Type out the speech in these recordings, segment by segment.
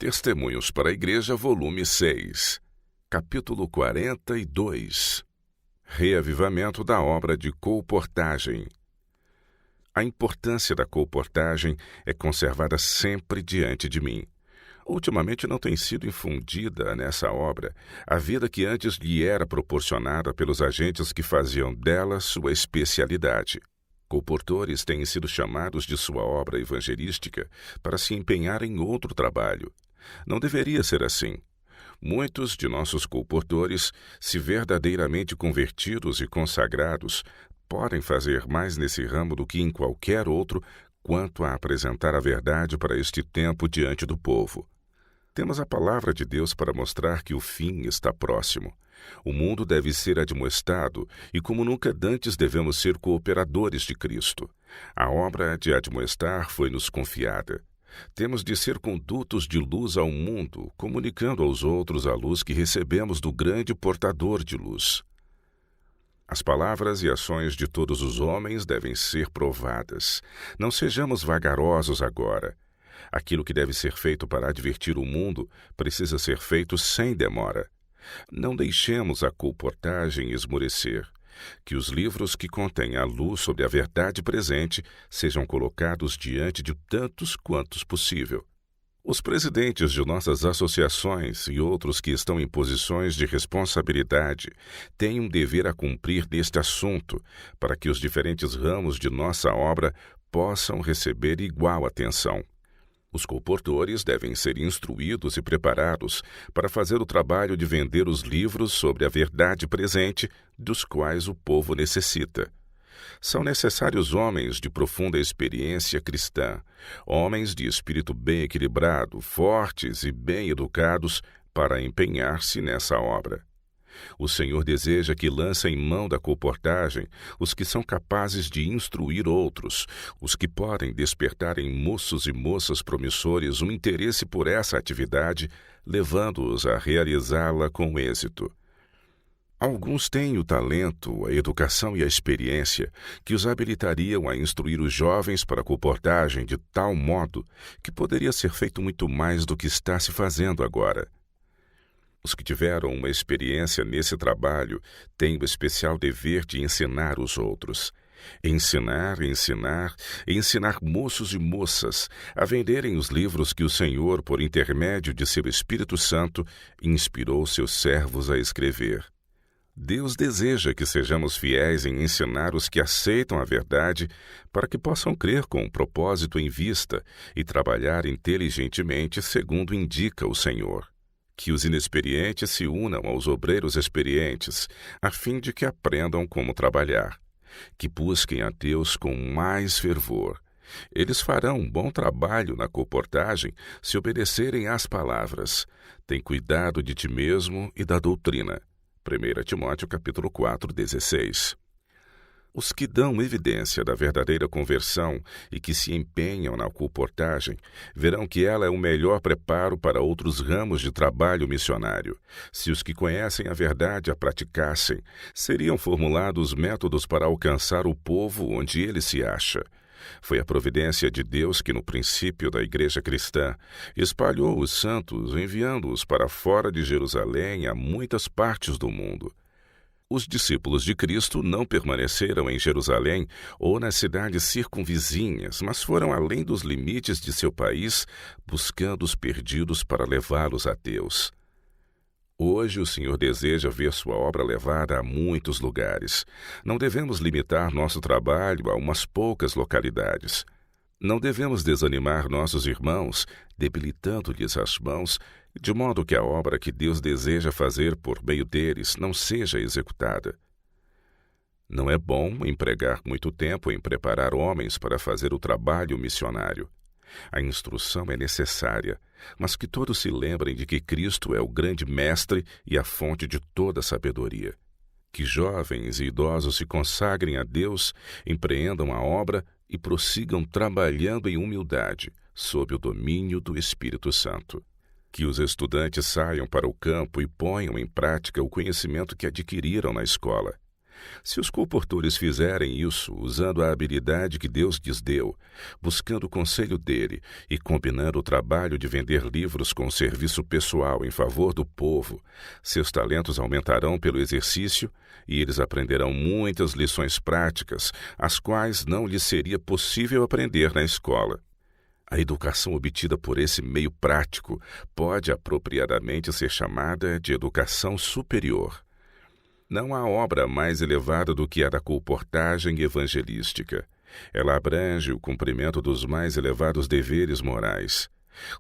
Testemunhos para a Igreja, volume 6, capítulo 42. Reavivamento da obra de colportagem. A importância da colportagem é conservada sempre diante de mim. Ultimamente não tem sido infundida nessa obra a vida que antes lhe era proporcionada pelos agentes que faziam dela sua especialidade. Colportores têm sido chamados de sua obra evangelística para se empenhar em outro trabalho. Não deveria ser assim. Muitos de nossos colportores, se verdadeiramente convertidos e consagrados, podem fazer mais nesse ramo do que em qualquer outro quanto a apresentar a verdade para este tempo diante do povo. Temos a palavra de Deus para mostrar que o fim está próximo. O mundo deve ser admoestado e, como nunca dantes, devemos ser cooperadores de Cristo. A obra de admoestar foi-nos confiada. Temos de ser condutos de luz ao mundo, comunicando aos outros a luz que recebemos do grande portador de luz. As palavras e ações de todos os homens devem ser provadas. Não sejamos vagarosos agora. Aquilo que deve ser feito para advertir o mundo precisa ser feito sem demora. Não deixemos a colportagem esmorecer. Que os livros que contêm a luz sobre a verdade presente sejam colocados diante de tantos quantos possível. Os presidentes de nossas associações e outros que estão em posições de responsabilidade têm um dever a cumprir neste assunto, para que os diferentes ramos de nossa obra possam receber igual atenção. Os colportores devem ser instruídos e preparados para fazer o trabalho de vender os livros sobre a verdade presente dos quais o povo necessita. São necessários homens de profunda experiência cristã, homens de espírito bem equilibrado, fortes e bem educados para empenhar-se nessa obra. O Senhor deseja que lancem mão da colportagem os que são capazes de instruir outros, os que podem despertar em moços e moças promissores um interesse por essa atividade, levando-os a realizá-la com êxito. Alguns têm o talento, a educação e a experiência que os habilitariam a instruir os jovens para a colportagem de tal modo que poderia ser feito muito mais do que está se fazendo agora. Os que tiveram uma experiência nesse trabalho têm o especial dever de ensinar os outros. Ensinar moços e moças a venderem os livros que o Senhor, por intermédio de seu Espírito Santo, inspirou seus servos a escrever. Deus deseja que sejamos fiéis em ensinar os que aceitam a verdade para que possam crer com um propósito em vista e trabalhar inteligentemente segundo indica o Senhor. Que os inexperientes se unam aos obreiros experientes, a fim de que aprendam como trabalhar. Que busquem a Deus com mais fervor. Eles farão um bom trabalho na colportagem se obedecerem às palavras. Tem cuidado de ti mesmo e da doutrina. 1 Timóteo capítulo 4, 16. Os que dão evidência da verdadeira conversão e que se empenham na colportagem verão que ela é o melhor preparo para outros ramos de trabalho missionário. Se os que conhecem a verdade a praticassem, seriam formulados métodos para alcançar o povo onde ele se acha. Foi a providência de Deus que, no princípio da Igreja cristã, espalhou os santos, enviando-os para fora de Jerusalém a muitas partes do mundo. Os discípulos de Cristo não permaneceram em Jerusalém ou nas cidades circunvizinhas, mas foram além dos limites de seu país, buscando os perdidos para levá-los a Deus. Hoje o Senhor deseja ver sua obra levada a muitos lugares. Não devemos limitar nosso trabalho a umas poucas localidades. Não devemos desanimar nossos irmãos, debilitando-lhes as mãos, de modo que a obra que Deus deseja fazer por meio deles não seja executada. Não é bom empregar muito tempo em preparar homens para fazer o trabalho missionário. A instrução é necessária, mas que todos se lembrem de que Cristo é o grande mestre e a fonte de toda sabedoria. Que jovens e idosos se consagrem a Deus, empreendam a obra e prossigam trabalhando em humildade, sob o domínio do Espírito Santo. Que os estudantes saiam para o campo e ponham em prática o conhecimento que adquiriram na escola. Se os colportores fizerem isso usando a habilidade que Deus lhes deu, buscando o conselho dele e combinando o trabalho de vender livros com o serviço pessoal em favor do povo, seus talentos aumentarão pelo exercício e eles aprenderão muitas lições práticas, as quais não lhes seria possível aprender na escola. A educação obtida por esse meio prático pode apropriadamente ser chamada de educação superior. Não há obra mais elevada do que a da colportagem evangelística. Ela abrange o cumprimento dos mais elevados deveres morais.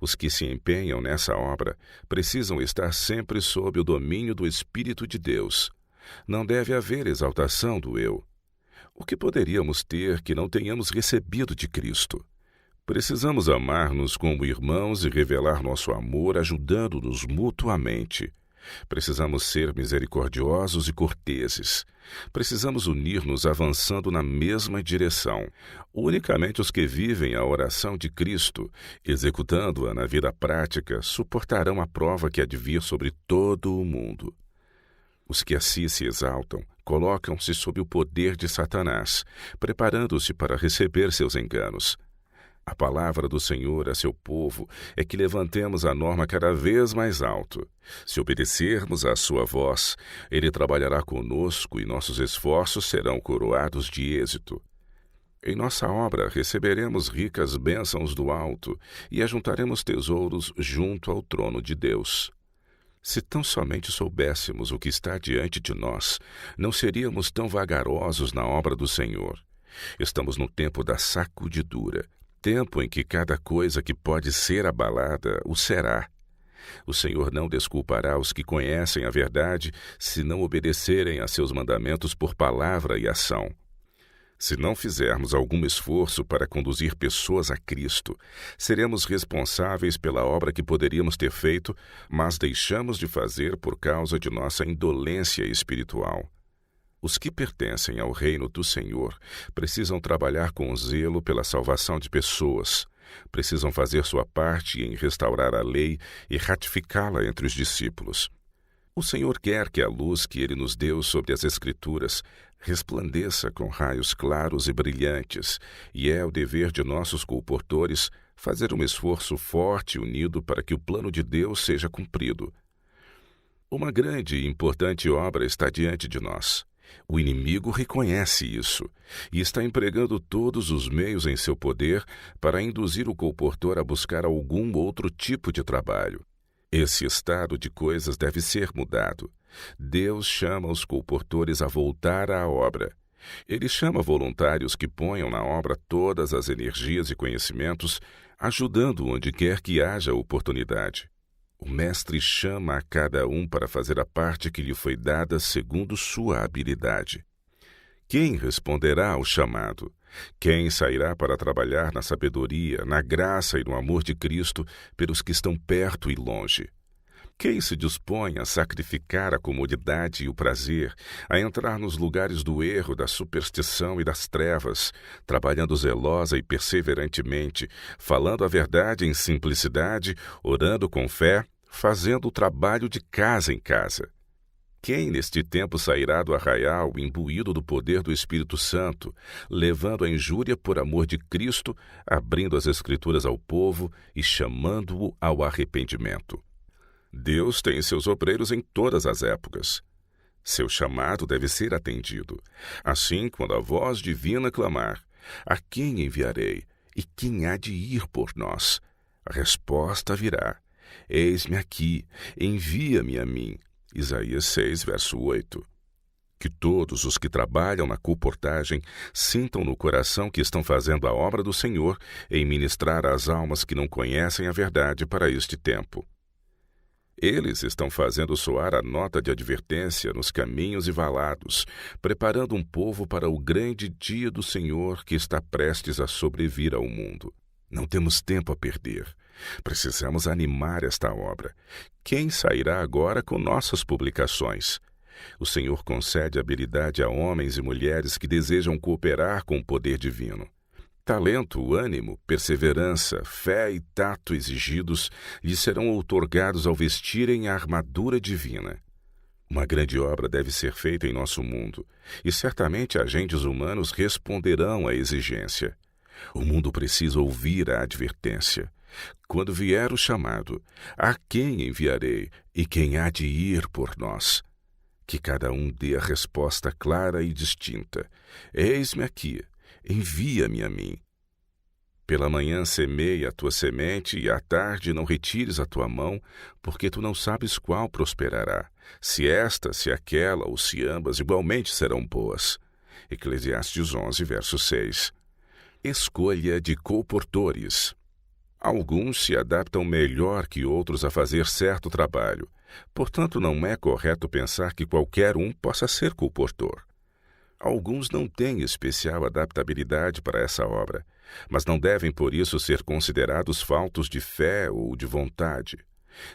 Os que se empenham nessa obra precisam estar sempre sob o domínio do Espírito de Deus. Não deve haver exaltação do eu. O que poderíamos ter que não tenhamos recebido de Cristo? Precisamos amar-nos como irmãos e revelar nosso amor ajudando-nos mutuamente. Precisamos ser misericordiosos e corteses. Precisamos unir-nos avançando na mesma direção. Unicamente os que vivem a oração de Cristo, executando-a na vida prática, suportarão a prova que há de vir sobre todo o mundo. Os que assim se exaltam, colocam-se sob o poder de Satanás, preparando-se para receber seus enganos. A palavra do Senhor a seu povo é que levantemos a norma cada vez mais alto. Se obedecermos à sua voz, ele trabalhará conosco e nossos esforços serão coroados de êxito. Em nossa obra receberemos ricas bênçãos do alto e ajuntaremos tesouros junto ao trono de Deus. Se tão somente soubéssemos o que está diante de nós, não seríamos tão vagarosos na obra do Senhor. Estamos no tempo da sacudidura, tempo em que cada coisa que pode ser abalada o será. O Senhor não desculpará os que conhecem a verdade se não obedecerem a seus mandamentos por palavra e ação. Se não fizermos algum esforço para conduzir pessoas a Cristo, seremos responsáveis pela obra que poderíamos ter feito, mas deixamos de fazer por causa de nossa indolência espiritual. Os que pertencem ao reino do Senhor precisam trabalhar com zelo pela salvação de pessoas. Precisam fazer sua parte em restaurar a lei e ratificá-la entre os discípulos. O Senhor quer que a luz que Ele nos deu sobre as Escrituras resplandeça com raios claros e brilhantes, e é o dever de nossos colportores fazer um esforço forte e unido para que o plano de Deus seja cumprido. Uma grande e importante obra está diante de nós. O inimigo reconhece isso e está empregando todos os meios em seu poder para induzir o colportor a buscar algum outro tipo de trabalho. Esse estado de coisas deve ser mudado. Deus chama os colportores a voltar à obra. Ele chama voluntários que ponham na obra todas as energias e conhecimentos, ajudando onde quer que haja oportunidade. O Mestre chama a cada um para fazer a parte que lhe foi dada segundo sua habilidade. Quem responderá ao chamado? Quem sairá para trabalhar na sabedoria, na graça e no amor de Cristo pelos que estão perto e longe? Quem se dispõe a sacrificar a comodidade e o prazer, a entrar nos lugares do erro, da superstição e das trevas, trabalhando zelosa e perseverantemente, falando a verdade em simplicidade, orando com fé, fazendo o trabalho de casa em casa? Quem neste tempo sairá do arraial imbuído do poder do Espírito Santo, levando a injúria por amor de Cristo, abrindo as Escrituras ao povo e chamando-o ao arrependimento? Deus tem seus obreiros em todas as épocas. Seu chamado deve ser atendido. Assim, quando a voz divina clamar, "A quem enviarei? E quem há de ir por nós?" A resposta virá, "Eis-me aqui, envia-me a mim." Isaías 6, verso 8. Que todos os que trabalham na colportagem sintam no coração que estão fazendo a obra do Senhor em ministrar às almas que não conhecem a verdade para este tempo. Eles estão fazendo soar a nota de advertência nos caminhos e valados, preparando um povo para o grande dia do Senhor que está prestes a sobrevir ao mundo. Não temos tempo a perder. Precisamos animar esta obra. Quem sairá agora com nossas publicações? O Senhor concede habilidade a homens e mulheres que desejam cooperar com o poder divino. Talento, ânimo, perseverança, fé e tato exigidos lhes serão outorgados ao vestirem a armadura divina. Uma grande obra deve ser feita em nosso mundo, e certamente agentes humanos responderão à exigência. O mundo precisa ouvir a advertência. Quando vier o chamado, a quem enviarei e quem há de ir por nós? Que cada um dê a resposta clara e distinta. Eis-me aqui, envia-me a mim. Pela manhã semeia a tua semente e à tarde não retires a tua mão, porque tu não sabes qual prosperará, se esta, se aquela ou se ambas igualmente serão boas. Eclesiastes 11, verso 6. Escolha de colportores. Alguns se adaptam melhor que outros a fazer certo trabalho. Portanto, não é correto pensar que qualquer um possa ser colportor. Alguns não têm especial adaptabilidade para essa obra, mas não devem por isso ser considerados faltos de fé ou de vontade.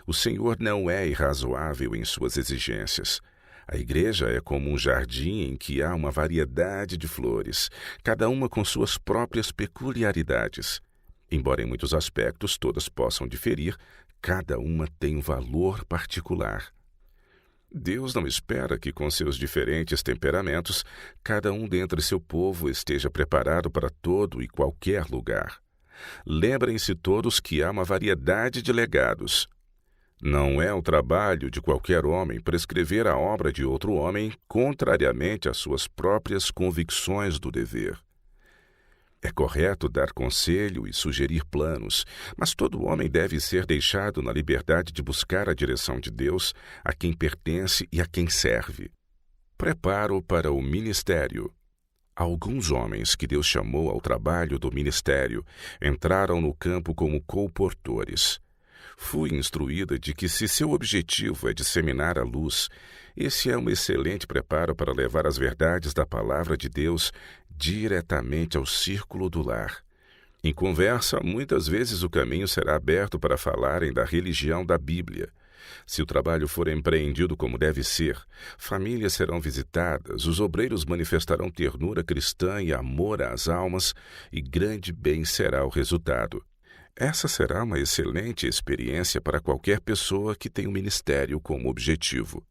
O Senhor não é irrazoável em suas exigências. A igreja é como um jardim em que há uma variedade de flores, cada uma com suas próprias peculiaridades. Embora em muitos aspectos todas possam diferir, cada uma tem um valor particular. Deus não espera que, com seus diferentes temperamentos, cada um dentre seu povo esteja preparado para todo e qualquer lugar. Lembrem-se todos que há uma variedade de legados. Não é o trabalho de qualquer homem prescrever a obra de outro homem contrariamente às suas próprias convicções do dever. É correto dar conselho e sugerir planos, mas todo homem deve ser deixado na liberdade de buscar a direção de Deus, a quem pertence e a quem serve. Preparo para o ministério. Alguns homens que Deus chamou ao trabalho do ministério entraram no campo como colportores. Fui instruída de que, se seu objetivo é disseminar a luz, esse é um excelente preparo para levar as verdades da palavra de Deus diretamente ao círculo do lar. Em conversa, muitas vezes o caminho será aberto para falarem da religião da Bíblia. Se o trabalho for empreendido como deve ser, famílias serão visitadas, os obreiros manifestarão ternura cristã e amor às almas, e grande bem será o resultado. Essa será uma excelente experiência para qualquer pessoa que tem o ministério como objetivo.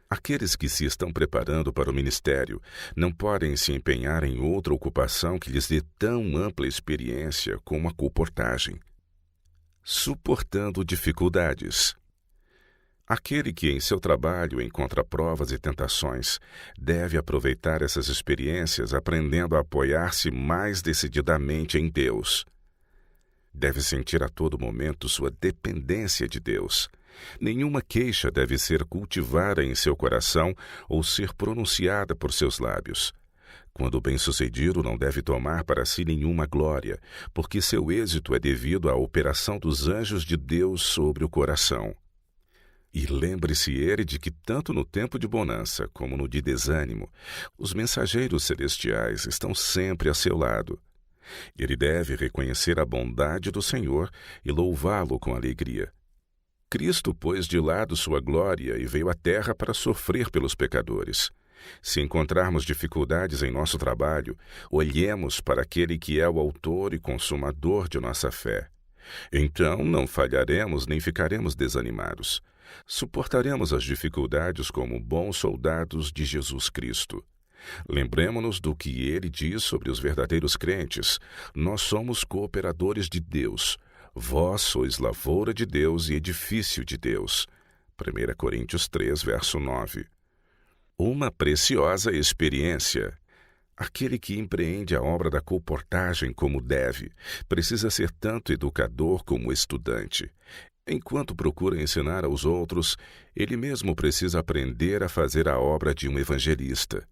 Aqueles que se estão preparando para o ministério não podem se empenhar em outra ocupação que lhes dê tão ampla experiência como a colportagem. Suportando dificuldades. Aquele que em seu trabalho encontra provas e tentações deve aproveitar essas experiências aprendendo a apoiar-se mais decididamente em Deus. Deve sentir a todo momento sua dependência de Deus. Nenhuma queixa deve ser cultivada em seu coração ou ser pronunciada por seus lábios. Quando bem-sucedido, não deve tomar para si nenhuma glória, porque seu êxito é devido à operação dos anjos de Deus sobre o coração. E lembre-se ele de que tanto no tempo de bonança como no de desânimo, os mensageiros celestiais estão sempre a seu lado. Ele deve reconhecer a bondade do Senhor e louvá-lo com alegria. Cristo pôs de lado sua glória e veio à terra para sofrer pelos pecadores. Se encontrarmos dificuldades em nosso trabalho, olhemos para aquele que é o autor e consumador de nossa fé. Então não falharemos nem ficaremos desanimados. Suportaremos as dificuldades como bons soldados de Jesus Cristo. Lembremo-nos do que ele diz sobre os verdadeiros crentes. Nós somos cooperadores de Deus. Vós sois lavoura de Deus e edifício de Deus. 1 Coríntios 3, verso 9. Uma preciosa experiência. Aquele que empreende a obra da colportagem como deve, precisa ser tanto educador como estudante. Enquanto procura ensinar aos outros, ele mesmo precisa aprender a fazer a obra de um evangelista.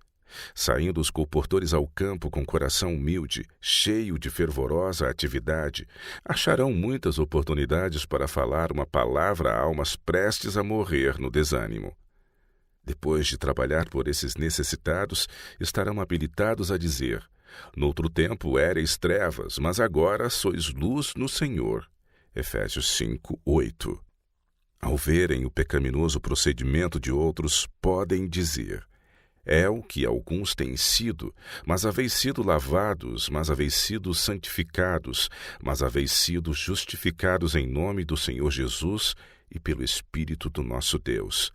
Saindo os colportores ao campo com coração humilde, cheio de fervorosa atividade, acharão muitas oportunidades para falar uma palavra a almas prestes a morrer no desânimo. Depois de trabalhar por esses necessitados, estarão habilitados a dizer: noutro tempo éreis trevas, mas agora sois luz no Senhor. Efésios 5, 8. Ao verem o pecaminoso procedimento de outros, podem dizer: é o que alguns têm sido, mas haveis sido lavados, mas haveis sido santificados, mas haveis sido justificados em nome do Senhor Jesus e pelo Espírito do nosso Deus.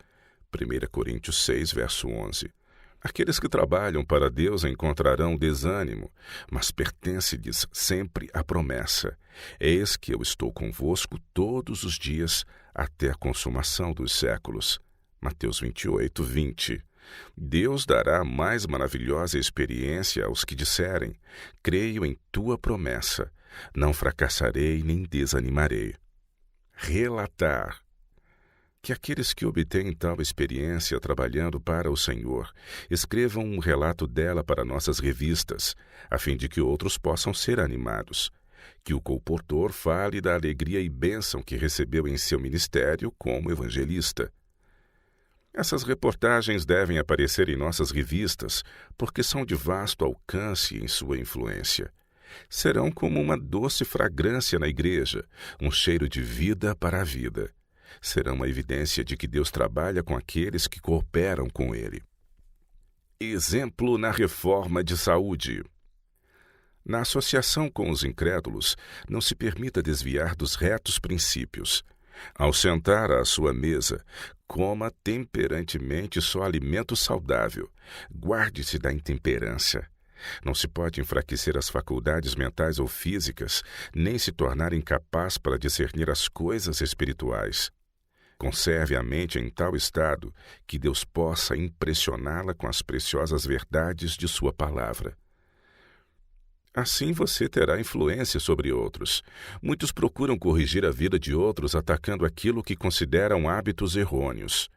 1 Coríntios 6, verso 11. Aqueles que trabalham para Deus encontrarão desânimo, mas pertence-lhes sempre a promessa: eis que eu estou convosco todos os dias até a consumação dos séculos. Mateus 28, 20. Deus dará mais maravilhosa experiência aos que disserem: creio em tua promessa, não fracassarei nem desanimarei. Relatar. Que aqueles que obtêm tal experiência trabalhando para o Senhor escrevam um relato dela para nossas revistas, a fim de que outros possam ser animados. Que o colportor fale da alegria e bênção que recebeu em seu ministério como evangelista. Essas reportagens devem aparecer em nossas revistas, porque são de vasto alcance em sua influência. Serão como uma doce fragrância na igreja, um cheiro de vida para a vida. Serão uma evidência de que Deus trabalha com aqueles que cooperam com Ele. Exemplo na reforma de saúde. Na associação com os incrédulos, não se permita desviar dos retos princípios. Ao sentar à sua mesa, coma temperantemente só alimento saudável. Guarde-se da intemperância. Não se pode enfraquecer as faculdades mentais ou físicas, nem se tornar incapaz para discernir as coisas espirituais. Conserve a mente em tal estado que Deus possa impressioná-la com as preciosas verdades de sua palavra. Assim você terá influência sobre outros. Muitos procuram corrigir a vida de outros atacando aquilo que consideram hábitos errôneos.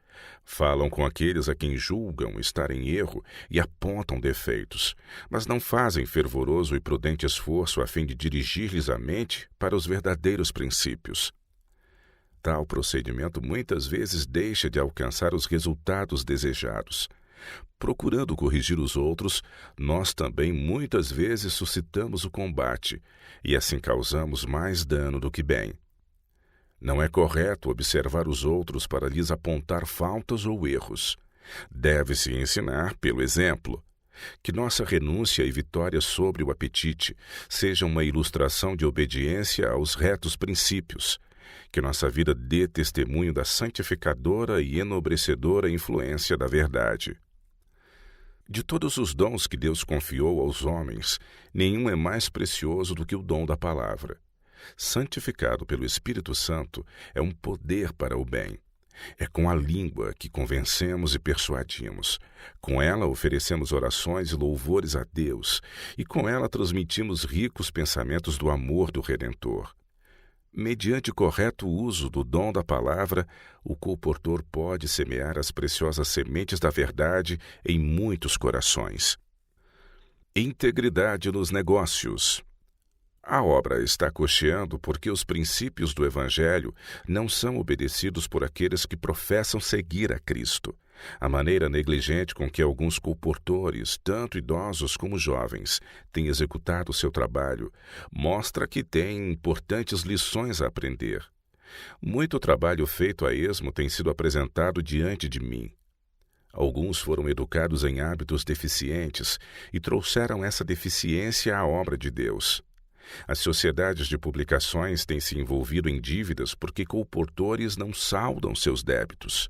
Falam com aqueles a quem julgam estar em erro e apontam defeitos, mas não fazem fervoroso e prudente esforço a fim de dirigir-lhes a mente para os verdadeiros princípios. Tal procedimento muitas vezes deixa de alcançar os resultados desejados. Procurando corrigir os outros, nós também muitas vezes suscitamos o combate e assim causamos mais dano do que bem. Não é correto observar os outros para lhes apontar faltas ou erros. Deve-se ensinar pelo exemplo. Que nossa renúncia e vitória sobre o apetite sejam uma ilustração de obediência aos retos princípios. Que nossa vida dê testemunho da santificadora e enobrecedora influência da verdade. De todos os dons que Deus confiou aos homens, nenhum é mais precioso do que o dom da palavra. Santificado pelo Espírito Santo, é um poder para o bem. É com a língua que convencemos e persuadimos. Com ela oferecemos orações e louvores a Deus, e com ela transmitimos ricos pensamentos do amor do Redentor. Mediante correto uso do dom da palavra, o colportor pode semear as preciosas sementes da verdade em muitos corações. Integridade nos negócios. A obra está cocheando porque os princípios do Evangelho não são obedecidos por aqueles que professam seguir a Cristo. A maneira negligente com que alguns colportores, tanto idosos como jovens, têm executado seu trabalho, mostra que têm importantes lições a aprender. Muito trabalho feito a esmo tem sido apresentado diante de mim. Alguns foram educados em hábitos deficientes e trouxeram essa deficiência à obra de Deus. As sociedades de publicações têm se envolvido em dívidas porque colportores não saldam seus débitos.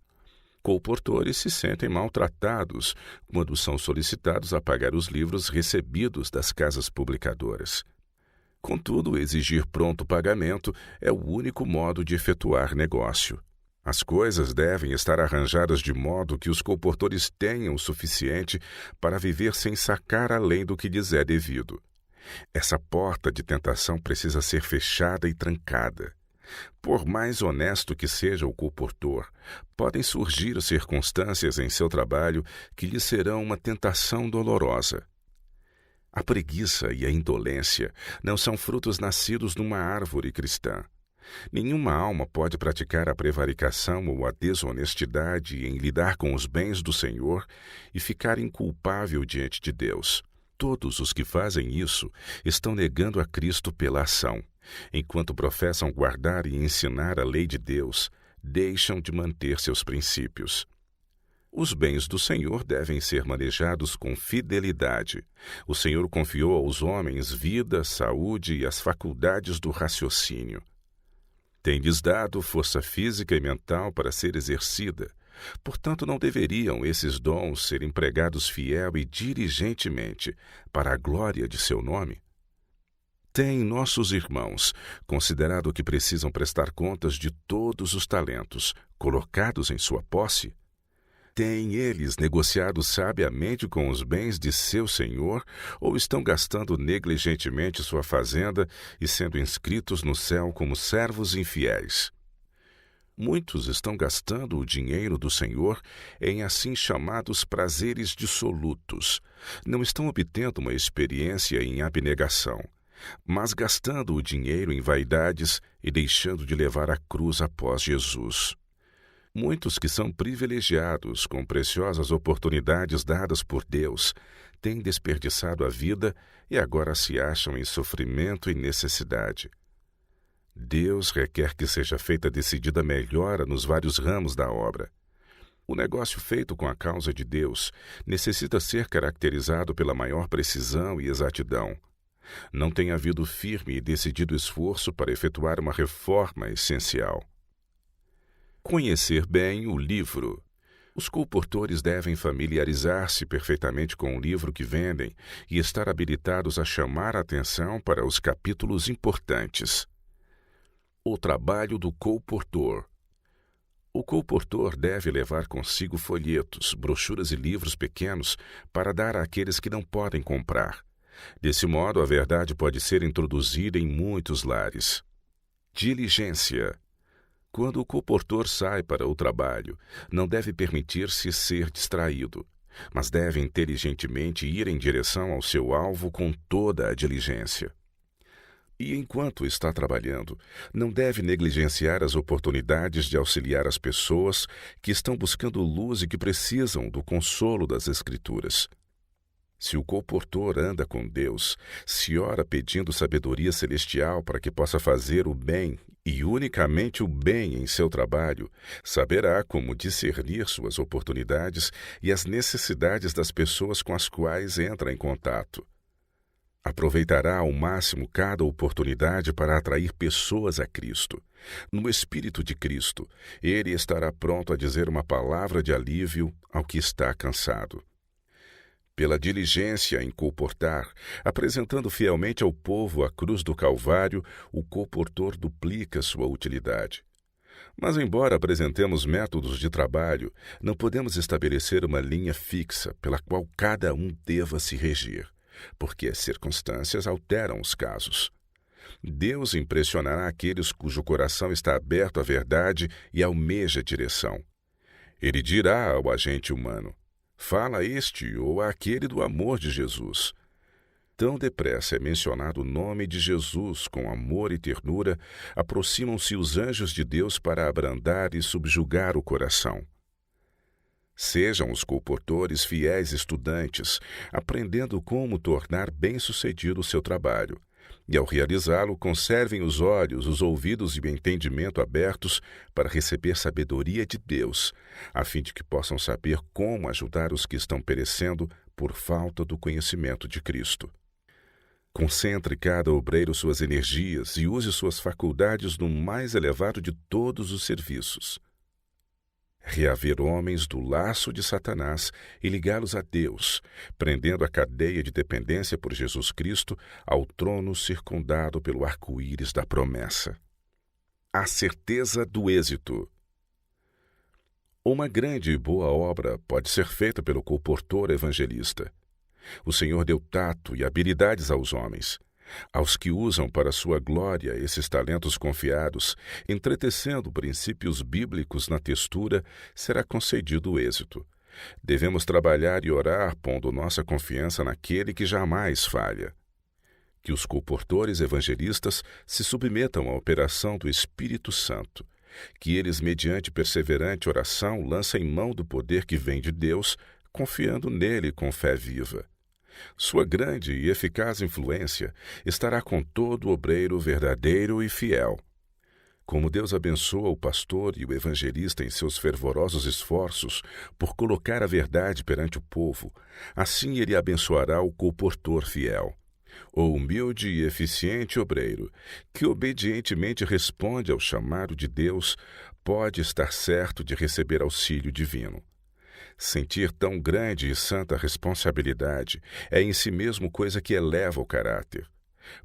Colportores se sentem maltratados quando são solicitados a pagar os livros recebidos das casas publicadoras. Contudo, exigir pronto pagamento é o único modo de efetuar negócio. As coisas devem estar arranjadas de modo que os colportores tenham o suficiente para viver sem sacar além do que lhes é devido. Essa porta de tentação precisa ser fechada e trancada. Por mais honesto que seja o colportor, podem surgir circunstâncias em seu trabalho que lhe serão uma tentação dolorosa. A preguiça e a indolência não são frutos nascidos numa árvore cristã. Nenhuma alma pode praticar a prevaricação ou a desonestidade em lidar com os bens do Senhor e ficar inculpável diante de Deus. Todos os que fazem isso estão negando a Cristo pela ação. Enquanto professam guardar e ensinar a lei de Deus, deixam de manter seus princípios. Os bens do Senhor devem ser manejados com fidelidade. O Senhor confiou aos homens vida, saúde e as faculdades do raciocínio. Tem-lhes dado força física e mental para ser exercida. Portanto, não deveriam esses dons ser empregados fiel e diligentemente para a glória de seu nome? Têm nossos irmãos considerado que precisam prestar contas de todos os talentos colocados em sua posse? Têm eles negociado sabiamente com os bens de seu senhor, ou estão gastando negligentemente sua fazenda e sendo inscritos no céu como servos infiéis? Muitos estão gastando o dinheiro do Senhor em assim chamados prazeres dissolutos. Não estão obtendo uma experiência em abnegação, mas gastando o dinheiro em vaidades e deixando de levar a cruz após Jesus. Muitos que são privilegiados com preciosas oportunidades dadas por Deus têm desperdiçado a vida e agora se acham em sofrimento e necessidade. Deus requer que seja feita decidida melhora nos vários ramos da obra. O negócio feito com a causa de Deus necessita ser caracterizado pela maior precisão e exatidão. Não tem havido firme e decidido esforço para efetuar uma reforma essencial. Conhecer bem o livro. Os colportores devem familiarizar-se perfeitamente com o livro que vendem e estar habilitados a chamar a atenção para os capítulos importantes. O trabalho do colportor. O colportor deve levar consigo folhetos, brochuras e livros pequenos para dar àqueles que não podem comprar. Desse modo, a verdade pode ser introduzida em muitos lares. Diligência. Quando o colportor sai para o trabalho, não deve permitir-se ser distraído, mas deve inteligentemente ir em direção ao seu alvo com toda a diligência. E enquanto está trabalhando, não deve negligenciar as oportunidades de auxiliar as pessoas que estão buscando luz e que precisam do consolo das Escrituras. Se o colportor anda com Deus, se ora pedindo sabedoria celestial para que possa fazer o bem e unicamente o bem em seu trabalho, saberá como discernir suas oportunidades e as necessidades das pessoas com as quais entra em contato. Aproveitará ao máximo cada oportunidade para atrair pessoas a Cristo. No Espírito de Cristo, ele estará pronto a dizer uma palavra de alívio ao que está cansado. Pela diligência em colportar, apresentando fielmente ao povo a cruz do Calvário, o colportor duplica sua utilidade. Mas, embora apresentemos métodos de trabalho, não podemos estabelecer uma linha fixa pela qual cada um deva se regir, porque as circunstâncias alteram os casos. Deus impressionará aqueles cujo coração está aberto à verdade e almeja direção. Ele dirá ao agente humano: fala a este ou àquele do amor de Jesus. Tão depressa é mencionado o nome de Jesus com amor e ternura, aproximam-se os anjos de Deus para abrandar e subjugar o coração. Sejam os colportores fiéis estudantes, aprendendo como tornar bem-sucedido o seu trabalho. E ao realizá-lo, conservem os olhos, os ouvidos e o entendimento abertos para receber sabedoria de Deus, a fim de que possam saber como ajudar os que estão perecendo por falta do conhecimento de Cristo. Concentre cada obreiro suas energias e use suas faculdades no mais elevado de todos os serviços. Reaver homens do laço de Satanás e ligá-los a Deus, prendendo a cadeia de dependência por Jesus Cristo ao trono circundado pelo arco-íris da promessa. A certeza do êxito. Uma grande e boa obra pode ser feita pelo colportor evangelista. O Senhor deu tato e habilidades aos homens. Aos que usam para sua glória esses talentos confiados, entretecendo princípios bíblicos na textura, será concedido o êxito. Devemos trabalhar e orar pondo nossa confiança naquele que jamais falha. Que os colportores evangelistas se submetam à operação do Espírito Santo. Que eles, mediante perseverante oração, lancem mão do poder que vem de Deus, confiando nele com fé viva. Sua grande e eficaz influência estará com todo obreiro verdadeiro e fiel. Como Deus abençoa o pastor e o evangelista em seus fervorosos esforços por colocar a verdade perante o povo, assim ele abençoará o colportor fiel. O humilde e eficiente obreiro, que obedientemente responde ao chamado de Deus, pode estar certo de receber auxílio divino. Sentir tão grande e santa responsabilidade é em si mesmo coisa que eleva o caráter.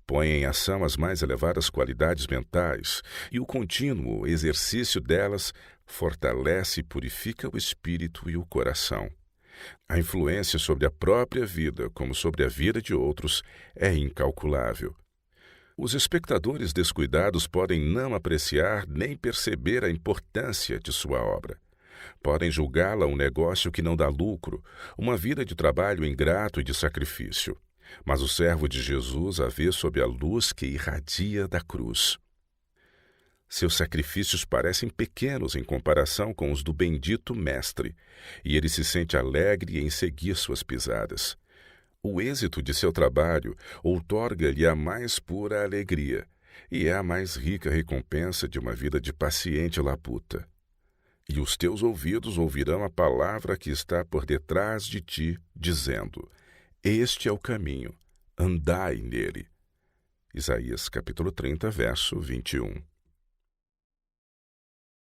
Põe em ação as mais elevadas qualidades mentais e o contínuo exercício delas fortalece e purifica o espírito e o coração. A influência sobre a própria vida, como sobre a vida de outros, é incalculável. Os espectadores descuidados podem não apreciar nem perceber a importância de sua obra. Podem julgá-la um negócio que não dá lucro, uma vida de trabalho ingrato e de sacrifício. Mas o servo de Jesus a vê sob a luz que irradia da cruz. Seus sacrifícios parecem pequenos em comparação com os do bendito Mestre, e ele se sente alegre em seguir suas pisadas. O êxito de seu trabalho outorga-lhe a mais pura alegria, e é a mais rica recompensa de uma vida de paciente labuta. E os teus ouvidos ouvirão a palavra que está por detrás de ti, dizendo: Este é o caminho, andai nele. Isaías capítulo 30, verso 21.